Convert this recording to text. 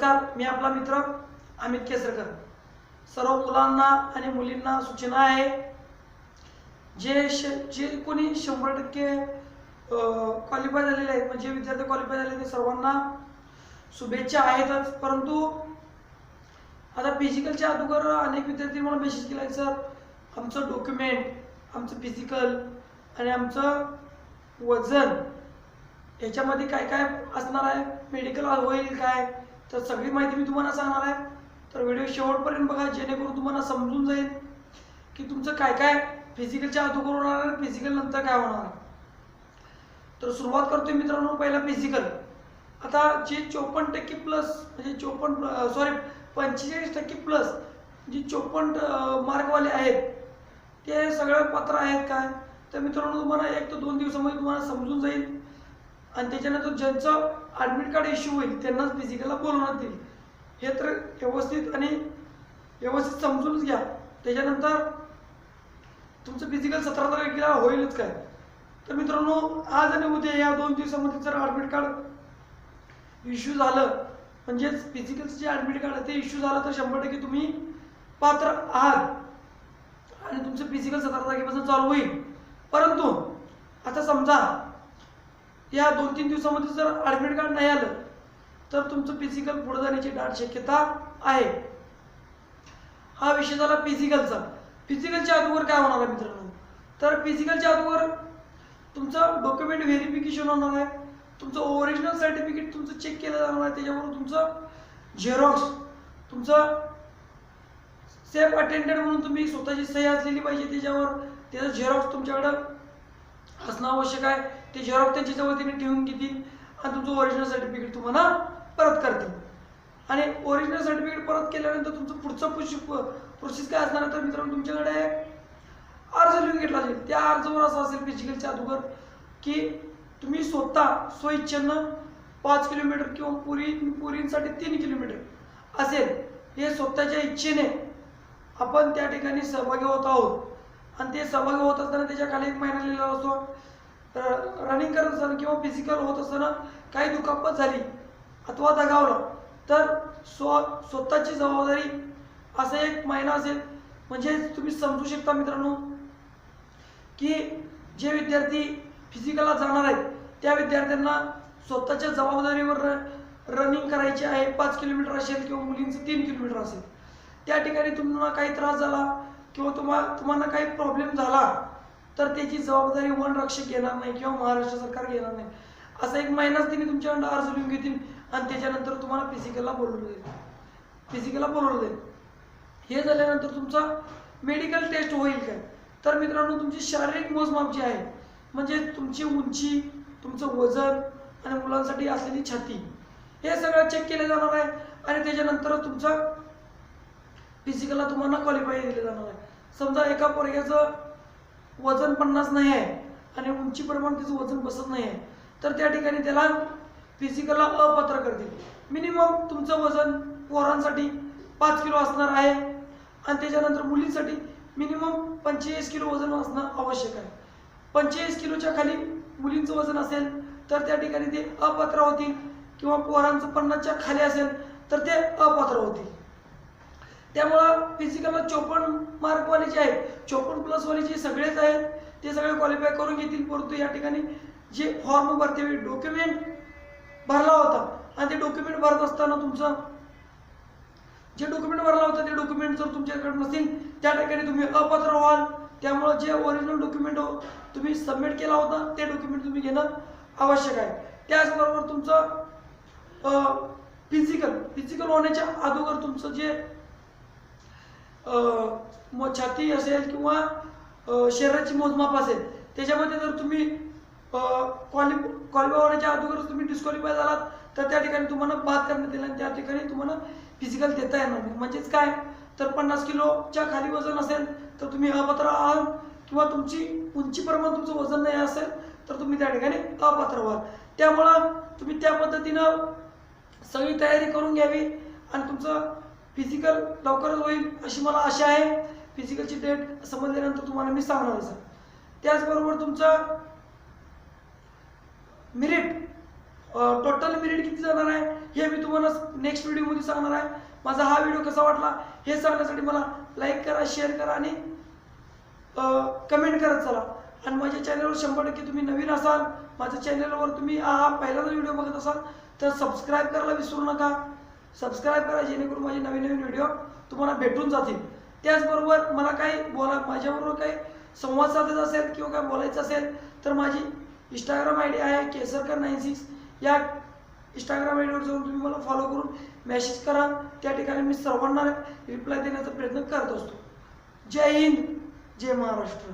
नमस्कार, मी आपला मित्र अमित केसरकर। सर्व मुलांना आणि मुलींना सूचना आहे, जे कोणी 100% क्वालिफाय झालेले आहेत, म्हणजे विद्यार्थी क्वालिफाय झाले, ते सर्वांना शुभेच्छा आहेतच। परंतु आता फिजिकलच्या अगोदर अनेक विद्यार्थी मला मेसेज केला आहे, सर आमचं डॉक्युमेंट, आमचं फिजिकल आणि आमचं वजन याच्यामध्ये काय काय असणार आहे, मेडिकल होईल काय, तर सगळी माहिती मी तुम्हाला सांगणार आहे। तर व्हिडिओ शेवटपर्यंत बघा, जेणेकरून तुम्हाला समजून जाईल की तुमचं काय काय फिजिकलच्या अगोदर होणार आहे, फिजिकल नंतर काय होणार आहे। तर सुरुवात करतोय मित्रांनो, पहिला फिजिकल। आता जे 54% प्लस, म्हणजे 45% प्लस जे 54 मार्कवाले आहेत, ते सगळे पात्र आहेत काय, तर मित्रांनो तुम्हाला 1 ते 2 दिवसामध्ये तुम्हाला समजून जाईल। आणि त्याच्यानंतर ज्यांचं ॲडमिट कार्ड इश्यू होईल त्यांनाच फिजिकलला बोलवण्यात येईल, हे तर व्यवस्थित समजूनच घ्या। त्याच्यानंतर तुमचं फिजिकल 17 तारखेला होईलच काय। तर मित्रांनो आज आणि उद्या या 2 दिवसामध्ये जर ॲडमिट कार्ड इश्यू झालं, म्हणजेच फिजिकलचं जे ॲडमिट कार्ड आहे ते इश्यू झालं, तर 100% तुम्ही पात्र आहात आणि तुमचं फिजिकल 17 तारखेपासून चालू होईल। परंतु आता समजा या 2-3 दिवसामध्ये जर ॲडमिट कार्ड नाही आलं, तर तुमचं फिजिकल पुढे जाण्याची दाट शक्यता आहे। हा विषय झाला फिजिकलचा। फिजिकलच्या अगोदर काय होणार आहे मित्रांनो, तर फिजिकलच्या अगोदर तुमचं डॉक्युमेंट व्हेरिफिकेशन होणार आहे, तुमचं ओरिजिनल सर्टिफिकेट तुमचं चेक केलं जाणार आहे, त्याच्यावर तुमचं झेरॉक्स, तुमचं सेफ अटेंडेड म्हणून तुम्ही स्वतःची सही असलेली पाहिजे, त्याचं झेरॉक्स तुमच्याकडं असणं आवश्यक आहे। ते झेरॉक्स त्यांच्या जवळ तिने ठेवून घेतील आणि तुमचं ओरिजिनल सर्टिफिकेट तुम्हाला परत करतील। आणि ओरिजिनल सर्टिफिकेट परत केल्यानंतर तुमचं पुढचं प्रोसेस काय असणार आहे, तर मित्रांनो तुमच्याकडे अर्ज लिहून घेतला जाईल। त्या अर्जावर असं असेल फिजिकलच्या अगोदर की तुम्ही स्वतः स्वइच्छेनं 5 किलोमीटर किंवा पुरींसाठी 3 किलोमीटर असेल, हे स्वतःच्या इच्छेने आपण त्या ठिकाणी सहभागी होत आहोत। आणि ते सहभागी होत असताना त्याच्या खाली 1 महिना लिहिलेला असतो, रनिंग करत असताना किंवा फिजिकल होत असताना काही दुखापत झाली अथवा दगावला, तर स्वतःची जबाबदारी असं 1 महिना असेल। म्हणजे तुम्ही समजू शकता मित्रांनो की जे विद्यार्थी फिजिकलला जाणार आहेत त्या विद्यार्थ्यांना स्वतःच्या जबाबदारीवर रनिंग करायची आहे। 5 किलोमीटर असेल किंवा मुलींचं 3 किलोमीटर असेल, त्या ठिकाणी तुम्हाला काही त्रास झाला किंवा तुम्हाला काही प्रॉब्लेम झाला, तर त्याची जबाबदारी वनरक्षक घेणार नाही किंवा महाराष्ट्र सरकार घेणार नाही। असं 1 महिनाच तिने तुमच्याकडे अर्ज लिहून घेतील आणि त्याच्यानंतर तुम्हाला फिजिकलला बोलवलं जाईल। हे झाल्यानंतर तुमचा मेडिकल टेस्ट होईल काय, तर मित्रांनो तुमची शारीरिक मोजमाप जी आहे, म्हणजे तुमची उंची, तुमचं वजन आणि मुलांसाठी असलेली छाती, हे सगळं चेक केलं जाणार आहे। आणि त्याच्यानंतर तुमचं फिजिकलला तुम्हाला क्वालिफाय दिले जाणार आहे। समजा एका पोरग्याचं वजन 50 नाही आहे आणि उंचीप्रमाणे त्याचं वजन बसत नाही आहे, तर त्या ठिकाणी त्याला फिजिकलला अपात्र करतील। मिनिमम तुमचं वजन पोरांसाठी 5 किलो असणार आहे आणि त्याच्यानंतर मुलींसाठी मिनिमम 45 किलो वजन असणं आवश्यक आहे। 45 किलोच्या खाली मुलींचं वजन असेल तर त्या ठिकाणी ते अपात्र होतील, किंवा पोरांचं 50च्या खाली असेल तर ते अपात्र होतील। त्यामुळं फिजिकलला 54 मार्कवाले जे आहेत, 54 प्लसवाले जे सगळेच आहेत, ते सगळे क्वालिफाय करून घेतील। परंतु या ठिकाणी जे फॉर्म भरते वेळी डॉक्युमेंट भरला होता आणि ते डॉक्युमेंट भरत असताना तुमचं जे डॉक्युमेंट भरला होता ते डॉक्युमेंट जर तुमच्याकडे नसेल, त्या ठिकाणी तुम्ही अपात्र व्हाल। त्यामुळे जे ओरिजिनल डॉक्युमेंट तुम्ही सबमिट केला होता ते डॉक्युमेंट तुम्ही घेणं आवश्यक आहे। त्याचबरोबर तुमचं फिजिकल होण्याच्या अगोदर तुमचं जे छाती असेल किंवा शरीराची मोजमाप असेल, त्याच्यामध्ये जर तुम्ही क्वालिफाय होण्याच्या अगोदर तुम्ही डिस्क्वालिफाय झालात, तर त्या ठिकाणी तुम्हाला बाद करण्यात येईल आणि त्या ठिकाणी तुम्हाला फिजिकल देता येणार नाही। म्हणजेच काय, तर 50 किलोच्या खाली वजन असेल तर तुम्ही अपात्र आहात, किंवा तुमची उंचीप्रमाणे तुमचं वजन नाही असेल तर तुम्ही त्या ठिकाणी अपात्र व्हाल। त्यामुळं तुम्ही त्या पद्धतीनं सगळी तयारी करून घ्यावी आणि तुमचं फिजिकल लवकरच होईल अशी मला आशा आहे। फिजिकलची डेट समजल्यानंतर तुम्हाला मी सांगणार आहे। त्याचबरोबर तुमचं मेरिट टोटल मिनिट किती जाणार आहे हे मी तुम्हाला नेक्स्ट व्हिडिओमध्ये सांगणार आहे. माझा हा व्हिडिओ कसा वाटला हे सांगण्यासाठी मला लाईक करा, शेअर करा आणि कमेंट करत चला. आणि माझ्या चॅनलवर 100% तुम्ही नवीन असाल, माझ्या चॅनलवर तुम्ही हा पहिलाच व्हिडिओ बघत असाल तर सबस्क्राईब करायला विसरू नका. सबस्क्राईब करा जेणेकरून माझे नवीन नवीन व्हिडिओ तुम्हाला भेटून जातील. त्याचबरोबर मला काही माझ्याबरोबर काही संवाद साधायचा असेल किंवा काय बोलायचं असेल तर माझी इंस्टाग्राम आय डी आहे केसरकर96. या इंस्टाग्राम आय डीवर जाऊन तुम्ही मला फॉलो करून मेसेज करा. त्या ठिकाणी मी सर्वांना रिप्लाय देण्याचा प्रयत्न करत असतो. जय हिंद, जय महाराष्ट्र.